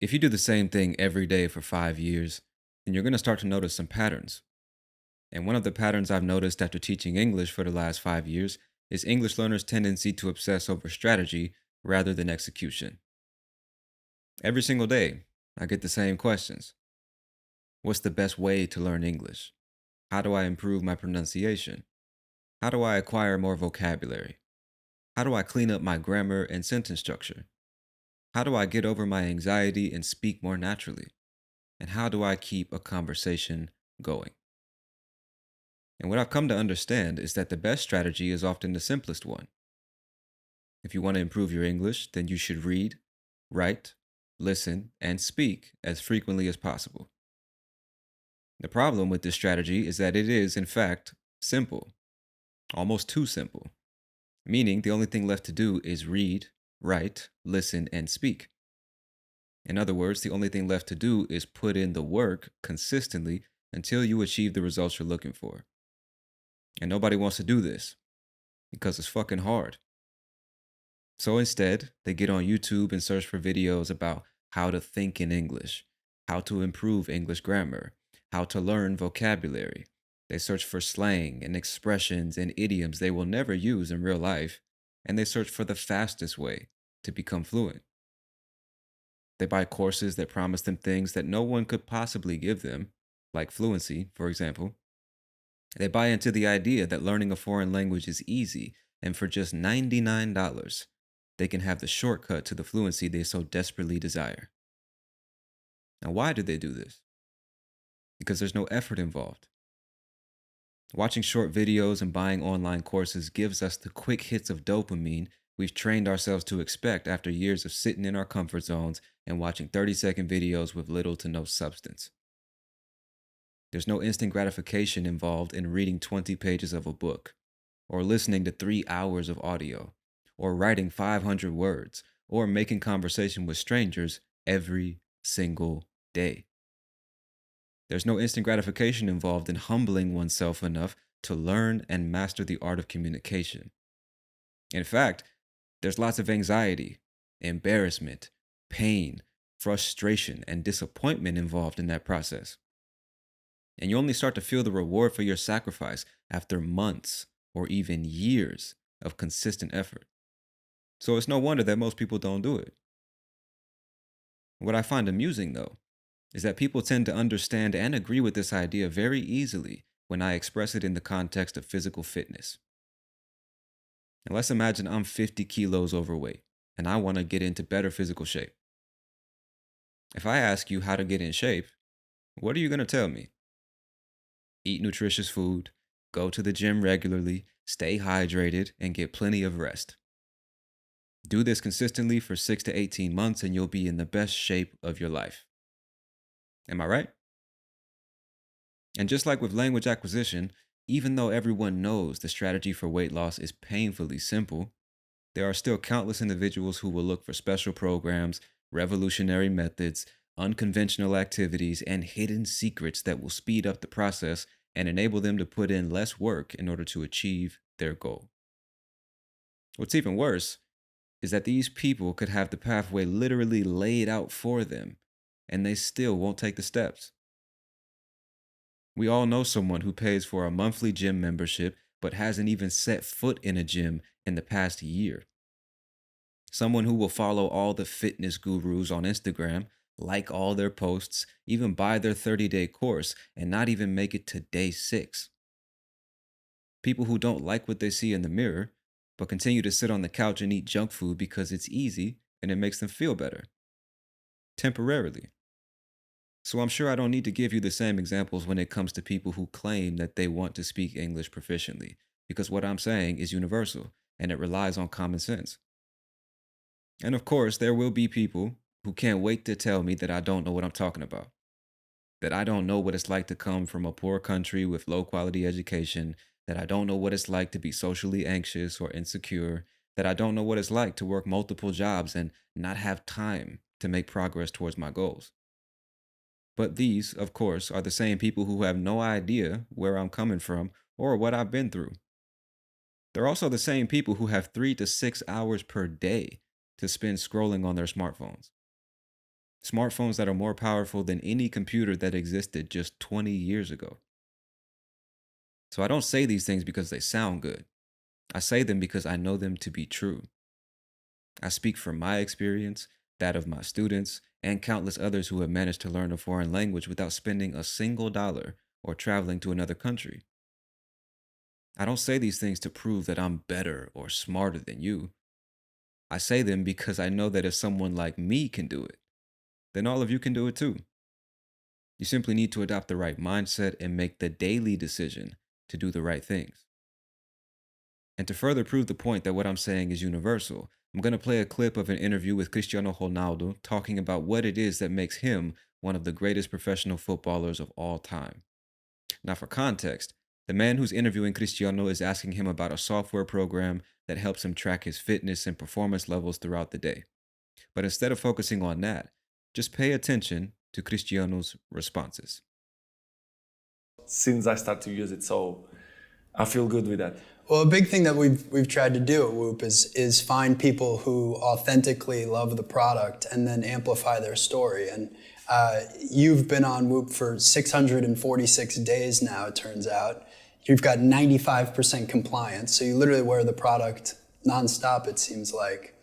If you do the same thing every day for 5 years, then you're going to start to notice some patterns. And one of the patterns I've noticed after teaching English for the last 5 years is English learners' tendency to obsess over strategy rather than execution. Every single day, I get the same questions. What's the best way to learn English? How do I improve my pronunciation? How do I acquire more vocabulary? How do I clean up my grammar and sentence structure? How do I get over my anxiety and speak more naturally? And how do I keep a conversation going? And what I've come to understand is that the best strategy is often the simplest one. If you want to improve your English, then you should read, write, listen, and speak as frequently as possible. The problem with this strategy is that it is, in fact, simple, almost too simple, meaning the only thing left to do is read, write, listen, and speak. In other words, the only thing left to do is put in the work consistently until you achieve the results you're looking for. And nobody wants to do this because it's fucking hard. So instead, they get on YouTube and search for videos about how to think in English, how to improve English grammar, how to learn vocabulary. They search for slang and expressions and idioms they will never use in real life, and they search for the fastest way to become fluent. They buy courses that promise them things that no one could possibly give them, like fluency, for example. They buy into the idea that learning a foreign language is easy, and for just $99, they can have the shortcut to the fluency they so desperately desire. Now, why do they do this? Because there's no effort involved. Watching short videos and buying online courses gives us the quick hits of dopamine we've trained ourselves to expect after years of sitting in our comfort zones and watching 30-second videos with little to no substance. There's no instant gratification involved in reading 20 pages of a book, or listening to 3 hours of audio, or writing 500 words, or making conversation with strangers every single day. There's no instant gratification involved in humbling oneself enough to learn and master the art of communication. In fact, there's lots of anxiety, embarrassment, pain, frustration, and disappointment involved in that process. And you only start to feel the reward for your sacrifice after months or even years of consistent effort. So it's no wonder that most people don't do it. What I find amusing, though, is that people tend to understand and agree with this idea very easily when I express it in the context of physical fitness. And let's imagine I'm 50 kilos overweight and I want to get into better physical shape. If I ask you how to get in shape, what are you going to tell me? Eat nutritious food, go to the gym regularly, stay hydrated, and get plenty of rest. Do this consistently for 6 to 18 months and you'll be in the best shape of your life. Am I right? And just like with language acquisition, even though everyone knows the strategy for weight loss is painfully simple, there are still countless individuals who will look for special programs, revolutionary methods, unconventional activities, and hidden secrets that will speed up the process and enable them to put in less work in order to achieve their goal. What's even worse is that these people could have the pathway literally laid out for them, and they still won't take the steps. We all know someone who pays for a monthly gym membership but hasn't even set foot in a gym in the past year. Someone who will follow all the fitness gurus on Instagram, like all their posts, even buy their 30-day course, and not even make it to day 6. People who don't like what they see in the mirror, but continue to sit on the couch and eat junk food because it's easy and it makes them feel better. Temporarily. So I'm sure I don't need to give you the same examples when it comes to people who claim that they want to speak English proficiently, because what I'm saying is universal and it relies on common sense. And of course, there will be people who can't wait to tell me that I don't know what I'm talking about, that I don't know what it's like to come from a poor country with low quality education, that I don't know what it's like to be socially anxious or insecure, that I don't know what it's like to work multiple jobs and not have time to make progress towards my goals. But these, of course, are the same people who have no idea where I'm coming from or what I've been through. They're also the same people who have 3 to 6 hours per day to spend scrolling on their smartphones. Smartphones that are more powerful than any computer that existed just 20 years ago. So I don't say these things because they sound good. I say them because I know them to be true. I speak from my experience, that of my students, and countless others who have managed to learn a foreign language without spending a single dollar or traveling to another country. I don't say these things to prove that I'm better or smarter than you. I say them because I know that if someone like me can do it, then all of you can do it too. You simply need to adopt the right mindset and make the daily decision to do the right things. And to further prove the point that what I'm saying is universal, I'm going to play a clip of an interview with Cristiano Ronaldo talking about what it is that makes him one of the greatest professional footballers of all time. Now, for context, the man who's interviewing Cristiano is asking him about a software program that helps him track his fitness and performance levels throughout the day. But instead of focusing on that, just pay attention to Cristiano's responses. Since I start to use it, so I feel good with that. Well, a big thing that we've tried to do at Whoop is find people who authentically love the product and then amplify their story. And you've been on Whoop for 646 days now, it turns out. You've got 95% compliance, so you literally wear the product nonstop, it seems like.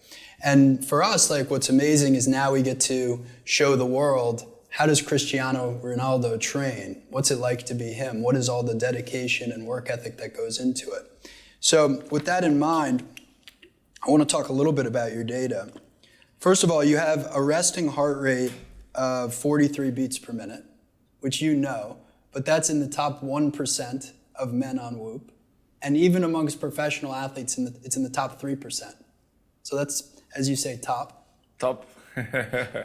And for us, like, what's amazing is now we get to show the world, how does Cristiano Ronaldo train? What's it like to be him? What is all the dedication and work ethic that goes into it? So with that in mind, I want to talk a little bit about your data. First of all, you have a resting heart rate of 43 beats per minute, which you know, but that's in the top 1% of men on Whoop. And even amongst professional athletes, it's in the top 3%. So that's, as you say, top. Top.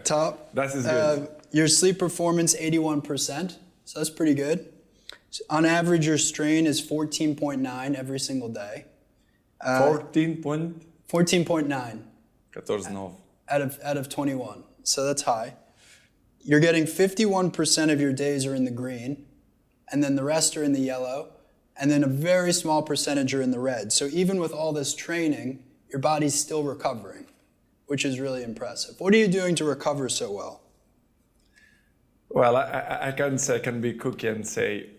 Top. That is good. Your sleep performance, 81%. So that's pretty good. So on average, your strain is 14.9 every single day. 14.9. 14.9 out of 21. So that's high. You're getting 51% of your days are in the green, and then the rest are in the yellow, and then a very small percentage are in the red. So even with all this training, your body's still recovering, which is really impressive. What are you doing to recover so well? Well, I can be cookie and say,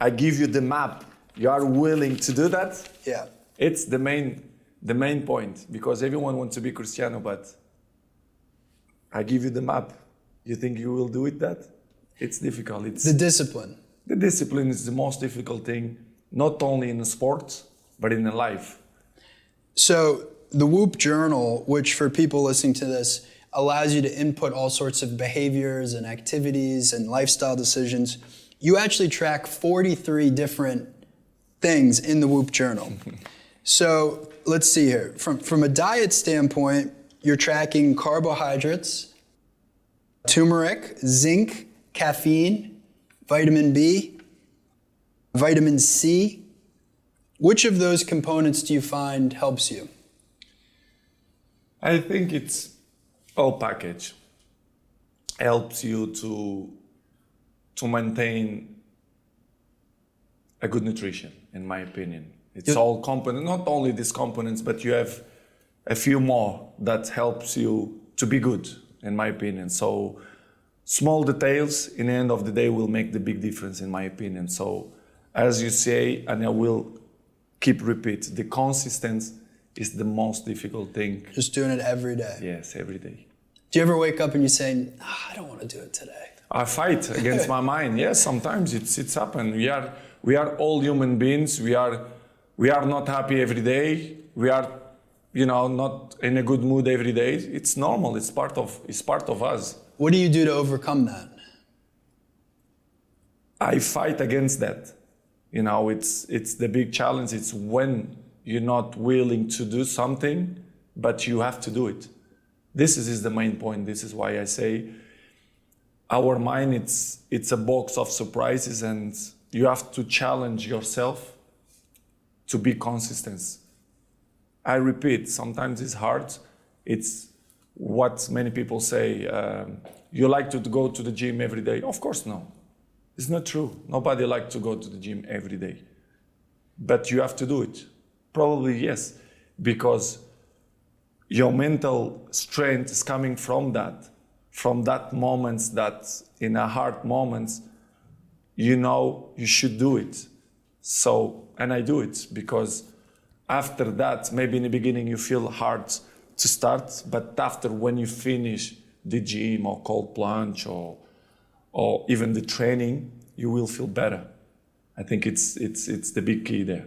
I give you the map. You are willing to do that? Yeah. It's the main point, because everyone wants to be Cristiano, but I give you the map. You think you will do it that? It's difficult. It's the discipline. The discipline is the most difficult thing, not only in sports, but in life. So the Whoop Journal, which for people listening to this, allows you to input all sorts of behaviors and activities and lifestyle decisions. You actually track 43 different things in the Whoop Journal. So let's see here. From a diet standpoint, you're tracking carbohydrates, turmeric, zinc, caffeine, vitamin B, vitamin C. Which of those components do you find helps you? I think it's all package. Helps you to maintain a good nutrition, in my opinion. It's all component, not only these components, but you have a few more that helps you to be good, in my opinion. So small details in the end of the day will make the big difference, in my opinion. So as you say, and I will keep repeat, the consistency is the most difficult thing. Just doing it every day. Yes, every day. Do you ever wake up and you say, I don't want to do it today? I fight against my mind. Yes, sometimes it's happened. We are all human beings. We are not happy every day. We are, not in a good mood every day. It's normal. It's part of us. What do you do to overcome that? I fight against that. It's the big challenge. It's when you're not willing to do something, but you have to do it. This is the main point. This is why I say our mind, it's a box of surprises, and you have to challenge yourself to be consistent. I repeat, sometimes it's hard. It's what many people say, you like to go to the gym every day. Of course, no. It's not true. Nobody likes to go to the gym every day. But you have to do it. Probably yes, because your mental strength is coming from that, from that moments, that in a hard moments, you know you should do it. So, and I do it because after that, maybe in the beginning you feel hard to start, but after when you finish the gym or cold plunge or even the training, you will feel better. I think it's the big key there.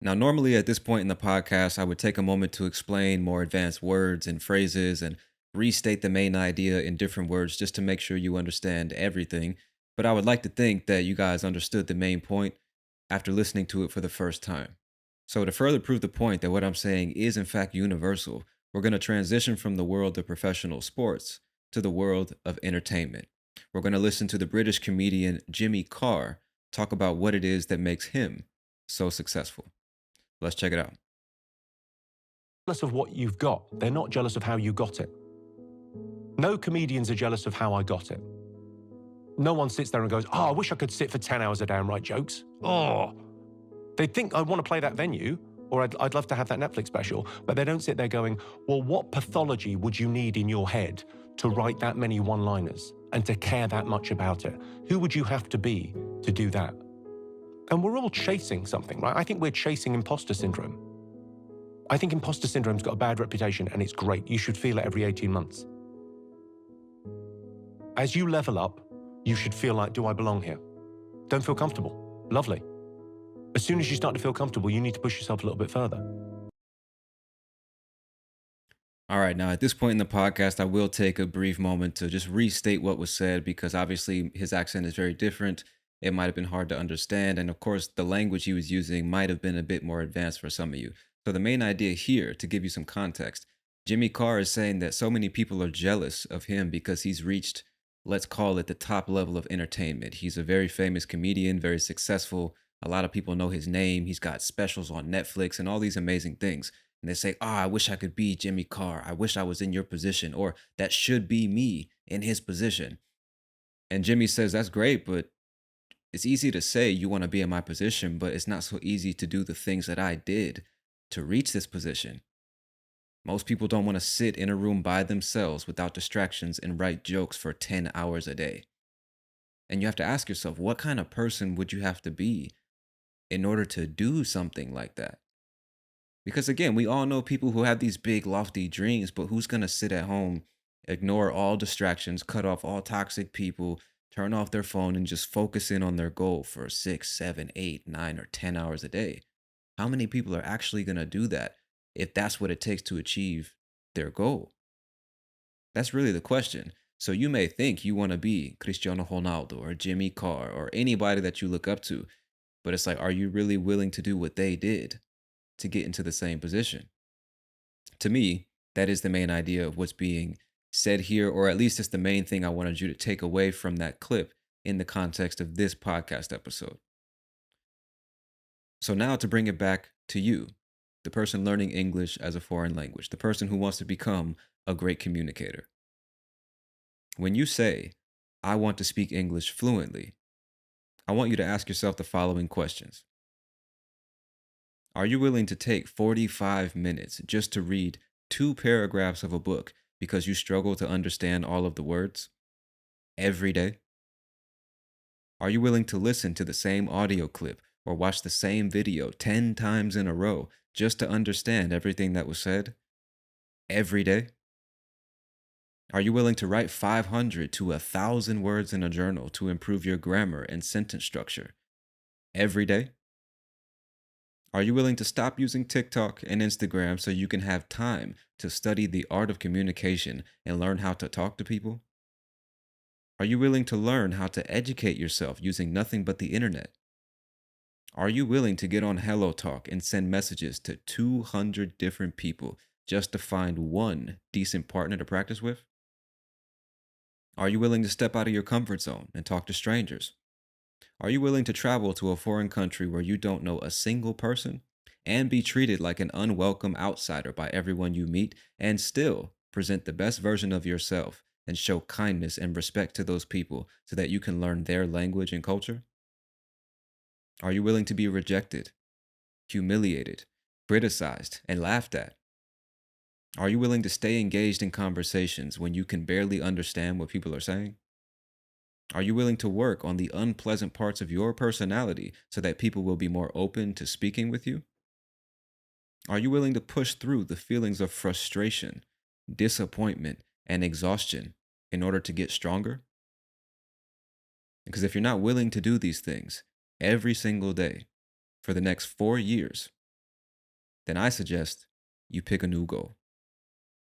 Now, normally at this point in the podcast, I would take a moment to explain more advanced words and phrases and restate the main idea in different words just to make sure you understand everything. But I would like to think that you guys understood the main point after listening to it for the first time. So, to further prove the point that what I'm saying is in fact universal, we're going to transition from the world of professional sports to the world of entertainment. We're going to listen to the British comedian Jimmy Carr talk about what it is that makes him so successful. Let's check it out. Jealous of what you've got. They're not jealous of how you got it. No comedians are jealous of how I got it. No one sits there and goes, oh, I wish I could sit for 10 hours a day and write jokes. Oh, they think I want to play that venue, or I'd love to have that Netflix special, but they don't sit there going, well, what pathology would you need in your head to write that many one-liners and to care that much about it? Who would you have to be to do that? And we're all chasing something, right? I think we're chasing imposter syndrome. I think imposter syndrome's got a bad reputation, and it's great. You should feel it every 18 months. As you level up, you should feel like, do I belong here? Don't feel comfortable. Lovely. As soon as you start to feel comfortable, you need to push yourself a little bit further. All right, now at this point in the podcast, I will take a brief moment to just restate what was said because obviously his accent is very different. It might have been hard to understand. And of course, the language he was using might have been a bit more advanced for some of you. So the main idea here, to give you some context, Jimmy Carr is saying that so many people are jealous of him because he's reached, let's call it the top level of entertainment. He's a very famous comedian, very successful. A lot of people know his name. He's got specials on Netflix and all these amazing things. And they say, I wish I could be Jimmy Carr. I wish I was in your position, or that should be me in his position. And Jimmy says, that's great, but it's easy to say you want to be in my position, but it's not so easy to do the things that I did to reach this position. Most people don't want to sit in a room by themselves without distractions and write jokes for 10 hours a day. And you have to ask yourself, what kind of person would you have to be in order to do something like that? Because again, we all know people who have these big, lofty dreams, but who's going to sit at home, ignore all distractions, cut off all toxic people, turn off their phone, and just focus in on their goal for 6, 7, 8, 9, or 10 hours a day? How many people are actually going to do that if that's what it takes to achieve their goal? That's really the question. So you may think you want to be Cristiano Ronaldo or Jimmy Carr or anybody that you look up to, but it's like, are you really willing to do what they did to get into the same position? To me, that is the main idea of what's being said here, or at least it's the main thing I wanted you to take away from that clip in the context of this podcast episode. So now to bring it back to you, the person learning English as a foreign language, the person who wants to become a great communicator. When you say, I want to speak English fluently, I want you to ask yourself the following questions. Are you willing to take 45 minutes just to read 2 paragraphs of a book because you struggle to understand all of the words every day? Are you willing to listen to the same audio clip or watch the same video 10 times in a row just to understand everything that was said every day? Are you willing to write 500 to 1,000 words in a journal to improve your grammar and sentence structure every day? Are you willing to stop using TikTok and Instagram so you can have time to study the art of communication and learn how to talk to people? Are you willing to learn how to educate yourself using nothing but the internet? Are you willing to get on Hello Talk and send messages to 200 different people just to find one decent partner to practice with? Are you willing to step out of your comfort zone and talk to strangers? Are you willing to travel to a foreign country where you don't know a single person and be treated like an unwelcome outsider by everyone you meet and still present the best version of yourself and show kindness and respect to those people so that you can learn their language and culture? Are you willing to be rejected, humiliated, criticized, and laughed at? Are you willing to stay engaged in conversations when you can barely understand what people are saying? Are you willing to work on the unpleasant parts of your personality so that people will be more open to speaking with you? Are you willing to push through the feelings of frustration, disappointment, and exhaustion in order to get stronger? Because if you're not willing to do these things every single day for the next 4 years, then I suggest you pick a new goal.